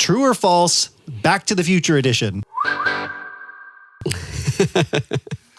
True or false? Back to the Future edition.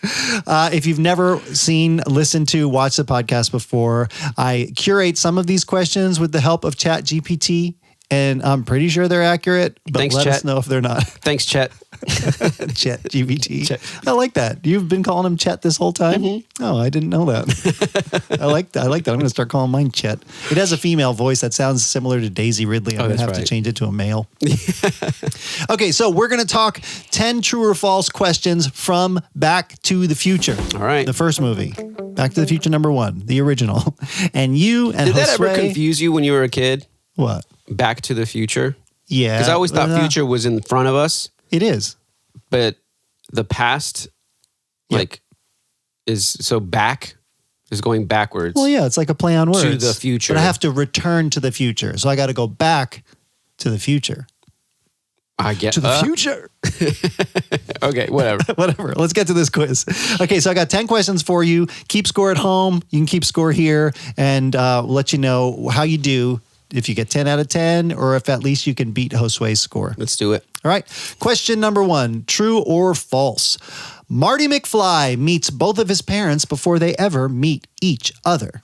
If you've never seen, listened to, watched the podcast before, I curate some of these questions with the help of ChatGPT, and I'm pretty sure they're accurate, but Thanks, let Chet. us know if they're not. Thanks, Chet. ChatGPT. Chet. I like that. You've been calling him Chet this whole time? Mm-hmm. Oh, I didn't know that. I like that. I'm going to start calling mine Chet. It has a female voice that sounds similar to Daisy Ridley. I'm going to have to change it to a male. Okay, so we're going to talk 10 true or false questions from Back to the Future. All right. The first movie. Back to the Future #1, the original. And you and Did that Josue, ever confuse you when you were a kid? What? Back to the Future? Yeah. Because I always thought future was in front of us. It is. But the past, is so back is going backwards. Well, yeah, it's like a play on words. To the future. But I have to return to the future. So I got to go back to the future. I get to the future. Okay, whatever. Whatever. Let's get to this quiz. Okay, so I got 10 questions for you. Keep score at home. You can keep score here, and we'll let you know how you do, if you get 10 out of 10, or if at least you can beat Josue's score. Let's do it. All right. Question #1, true or false? Marty McFly meets both of his parents before they ever meet each other.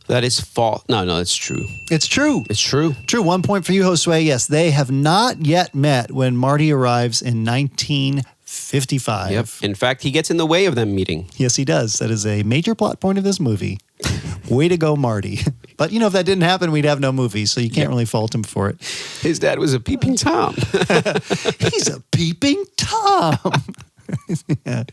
That is false. No, it's true. It's true. It's true. True. 1 point for you, Josue. Yes, they have not yet met when Marty arrives in 1955. Yep. In fact, he gets in the way of them meeting. Yes, he does. That is a major plot point of this movie. Way to go, Marty. But, if that didn't happen, we'd have no movie, so you can't really fault him for it. His dad was a peeping Tom. He's a peeping Tom. Yeah.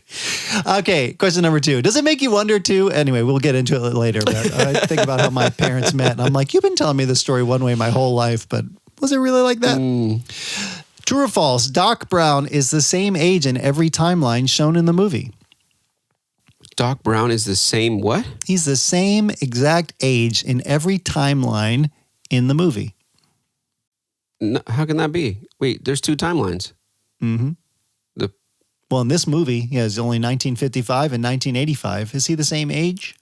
Okay, question #2. Does it make you wonder, too? Anyway, we'll get into it later. But I think about how my parents met, and I'm like, you've been telling me this story one way my whole life, but was it really like that? True or false? Doc Brown is the same age in every timeline shown in the movie. Doc Brown is the same what? He's the same exact age in every timeline in the movie. No, how can that be? Wait, there's 2 timelines. Mm-hmm. Well, in this movie, he has only 1955 and 1985. Is he the same age?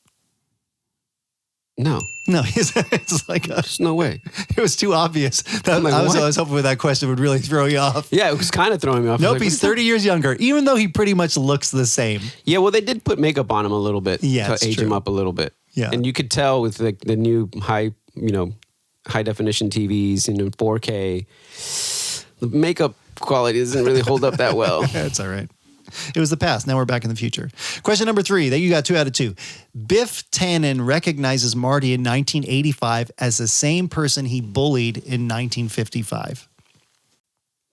No. No, it's like there's no way. It was too obvious. I was hoping that question would really throw you off. Yeah, it was kind of throwing me off. Nope, he's 30 years younger, even though he pretty much looks the same. Yeah, well, they did put makeup on him a little bit to age him up a little bit. Yeah, and you could tell with the new high definition TVs in 4K, the makeup quality doesn't really hold up that well. That's all right. It was the past. Now we're back in the future. Question #3. That you got 2 out of 2. Biff Tannen recognizes Marty in 1985 as the same person he bullied in 1955.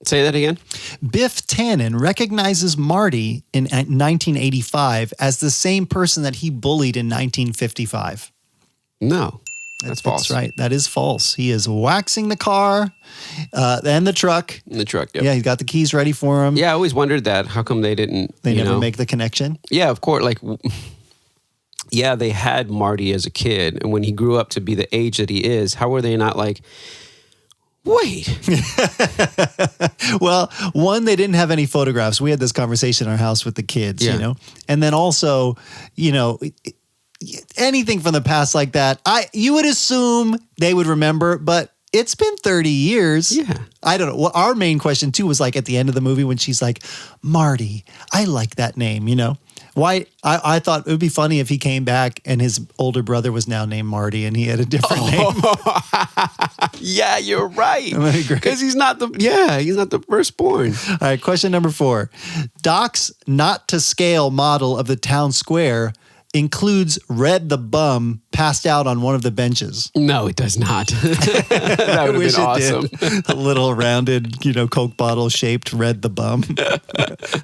Say that again. Biff Tannen recognizes Marty in 1985 as the same person that he bullied in 1955. No. That's false. That's right. That is false. He is waxing the car and the truck. The truck, Yeah, he's got the keys ready for him. Yeah, I always wondered that. How come they didn't... They never make the connection? Yeah, of course. Yeah, they had Marty as a kid. And when he grew up to be the age that he is, how were they not like... Wait. Well, one, they didn't have any photographs. We had this conversation in our house with the kids, And then also, anything from the past like that, you would assume they would remember, but it's been 30 years. Yeah. I don't know. Well, our main question too was like at the end of the movie when she's like, Marty, I like that name, Why? I thought it would be funny if he came back and his older brother was now named Marty and he had a different name. Yeah, you're right. Because he's not the firstborn. All right, question #4. Doc's not to scale model of the town square includes Red the Bum passed out on one of the benches. No, it does not. That would have been awesome. A little rounded, Coke bottle shaped Red the Bum.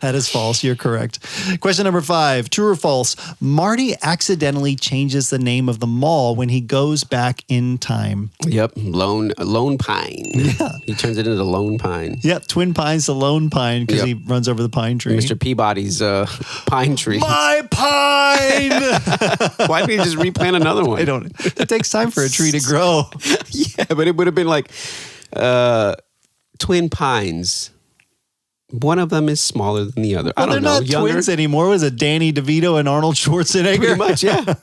That is false. You're correct. Question #5. True or false? Marty accidentally changes the name of the mall when he goes back in time. Yep. Lone Pine. Yeah. He turns it into Lone Pine. Yep. Twin Pines to Lone Pine because he runs over the pine tree. Mr. Peabody's pine tree. My pine! Why didn't he just replant another one? I don't. It takes time for a tree to grow. Yeah, but it would have been like Twin Pines. One of them is smaller than the other. Well, I don't know. They're not twins anymore. Was it Danny DeVito and Arnold Schwarzenegger? Pretty much, yeah.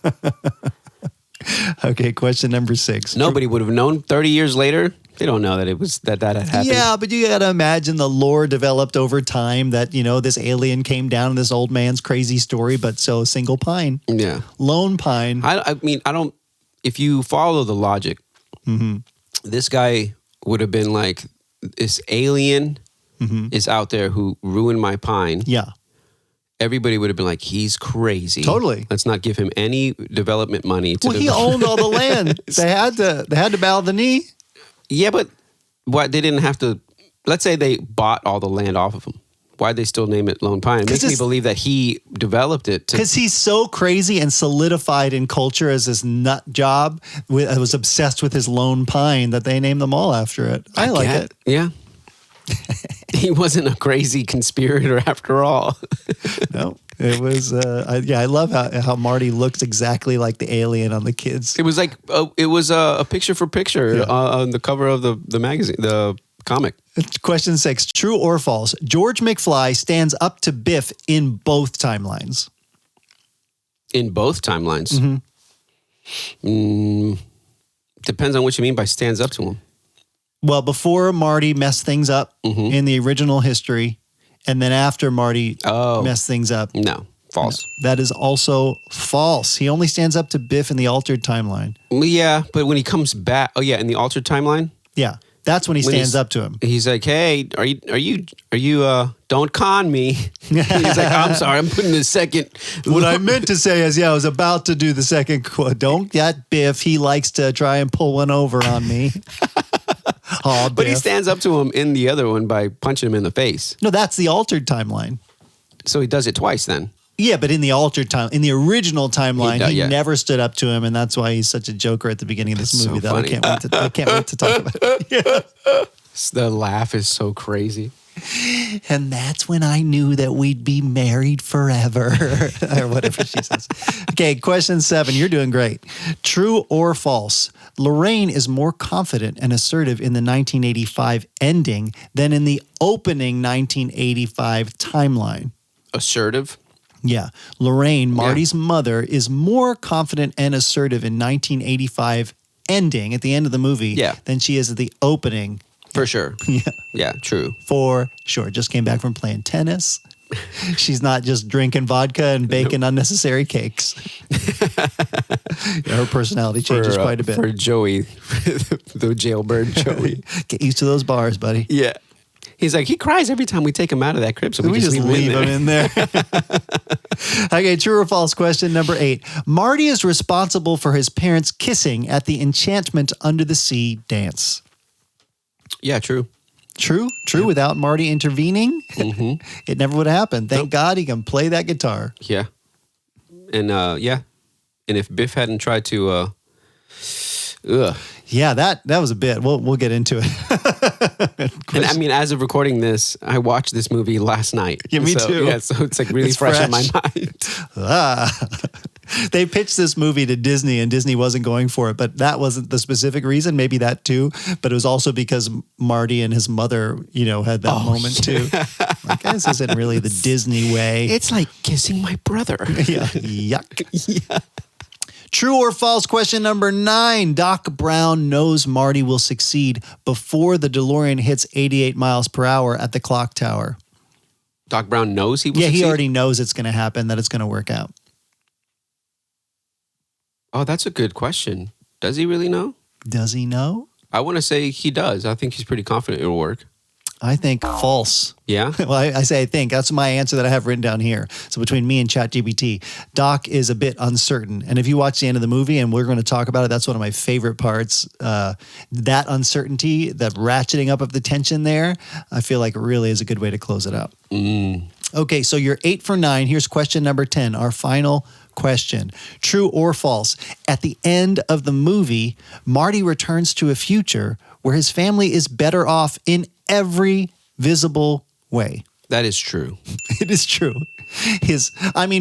Okay, question #6. Nobody would have known 30 years later. They don't know that it was that had happened. Yeah, but you got to imagine the lore developed over time that, this alien came down in this old man's crazy story, but so single pine. Yeah. Lone pine. I mean, if you follow the logic, this guy would have been like, this alien is out there who ruined my pine. Yeah. Everybody would have been like, he's crazy. Totally. Let's not give him any development money. He owned all the land. They had to bow the knee. Yeah, but why they didn't have to? Let's say they bought all the land off of him. Why'd they still name it Lone Pine? It makes me believe that he developed it. Because he's so crazy and solidified in culture as this nut job. I was obsessed with his Lone Pine that they named them all after it. I like it. Yeah. He wasn't a crazy conspirator after all. No, it was. I love how Marty looks exactly like the alien on the kids. It was like a picture for picture on the cover of the magazine, the comic. Question 6: True or false? George McFly stands up to Biff in both timelines. In both timelines. Depends on what you mean by stands up to him. Well, before Marty messed things up in the original history, and then after Marty messed things up. No, false. No, that is also false. He only stands up to Biff in the altered timeline. Yeah, but when he comes back, in the altered timeline? Yeah, that's when he stands up to him. He's like, "Hey, are you don't con me." He's like, "I'm sorry, I'm putting the second." What I meant to say is, I was about to do the second quote. Don't get Biff. He likes to try and pull one over on me. Oh, but he stands up to him in the other one by punching him in the face. No, that's the altered timeline. So he does it twice then. Yeah, but in the altered time, in the original timeline, he never stood up to him, and that's why he's such a joker at the beginning of this movie. So I can't wait to talk about it. Yeah. The laugh is so crazy. And that's when I knew that we'd be married forever, or whatever she says. Okay, question 7. You're doing great. True or false? Lorraine is more confident and assertive in the 1985 ending than in the opening 1985 timeline. Assertive? Yeah. Lorraine, Marty's mother, is more confident and assertive in 1985 ending at the end of the movie than she is at the opening. For sure. Yeah. Yeah, true. For sure. Just came back from playing tennis. She's not just drinking vodka and baking unnecessary cakes. Her personality changes quite a bit. For Joey, the jailbird Joey. Get used to those bars, buddy. Yeah. He's like, he cries every time we take him out of that crib, so we just leave him in there. Okay, true or false question number 8. Marty is responsible for his parents kissing at the Enchantment Under the Sea dance. Yeah, true. True without Marty intervening. It never would have happened. Thank God he can play that guitar. Yeah. And and if Biff hadn't tried to yeah, that was a bit. We'll get into it. And I mean, as of recording this, I watched this movie last night. Yeah, me too. Yeah, so it's like really fresh in my mind. They pitched this movie to Disney and Disney wasn't going for it, but that wasn't the specific reason. Maybe that too, but it was also because Marty and his mother, had that moment too. Like, this isn't really the Disney way. It's like kissing my brother. Yeah. Yuck. Yeah. True or false question number 9. Doc Brown knows Marty will succeed before the DeLorean hits 88 miles per hour at the clock tower. Doc Brown knows he will succeed? He already knows it's going to happen, that it's going to work out. Oh, that's a good question. Does he really know? Does he know? I want to say he does. I think he's pretty confident it'll work. I think false. Yeah? Well, I say I think. That's my answer that I have written down here. So between me and ChatGPT, Doc is a bit uncertain. And if you watch the end of the movie, and we're going to talk about it, that's one of my favorite parts. That uncertainty, that ratcheting up of the tension there, I feel like really is a good way to close it out. Okay, so you're 8 for 9. Here's question number 10, our final question. True or false? At the end of the movie, Marty returns to a future where his family is better off in every visible way. That is true. It is true.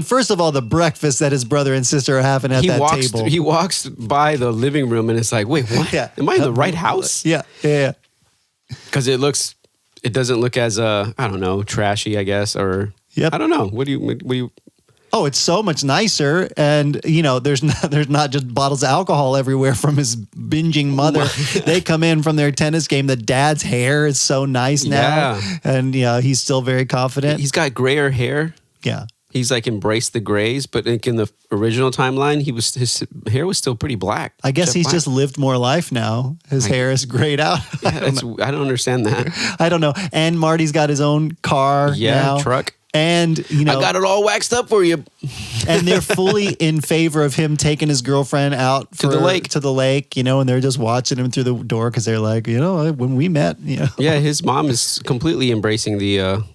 First of all, the breakfast that his brother and sister are having at that table. He walks by the living room and it's like, wait, what? Yeah. Am I in the right house? Yeah. Because it doesn't look as, I don't know, trashy, I guess, or I don't know. What do you? Oh, it's so much nicer. And, there's not just bottles of alcohol everywhere from his binging mother. They come in from their tennis game. The dad's hair is so nice now. Yeah. And, he's still very confident. He's got grayer hair. Yeah. He's like embraced the grays, but in the original timeline, his hair was still pretty black. I guess he's just lived more life now. His hair is grayed out. Yeah, I don't understand that. I don't know. And Marty's got his own car now. Truck. And, I got it all waxed up for you. And they're fully in favor of him taking his girlfriend out to the lake, and they're just watching him through the door because they're like, when we met, Yeah, his mom is completely embracing the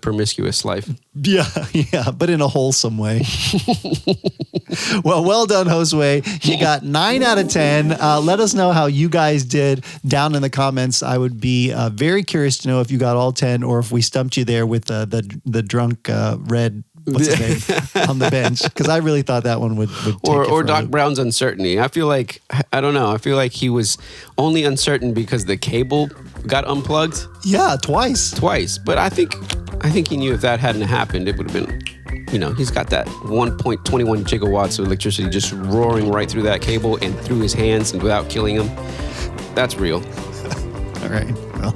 promiscuous life. Yeah, but in a wholesome way. Well done, Josue. You got 9 out of 10. Let us know how you guys did down in the comments. I would be very curious to know if you got all 10 or if we stumped you there with the drunk red. What's his name on the bench? Because I really thought that one would take or Doc Brown's uncertainty. I feel like I don't know. I feel like he was only uncertain because the cable got unplugged. Yeah, twice. But I think he knew if that hadn't happened, it would have been. He's got that 1.21 gigawatts of electricity just roaring right through that cable and through his hands and without killing him. That's real. All right. Well.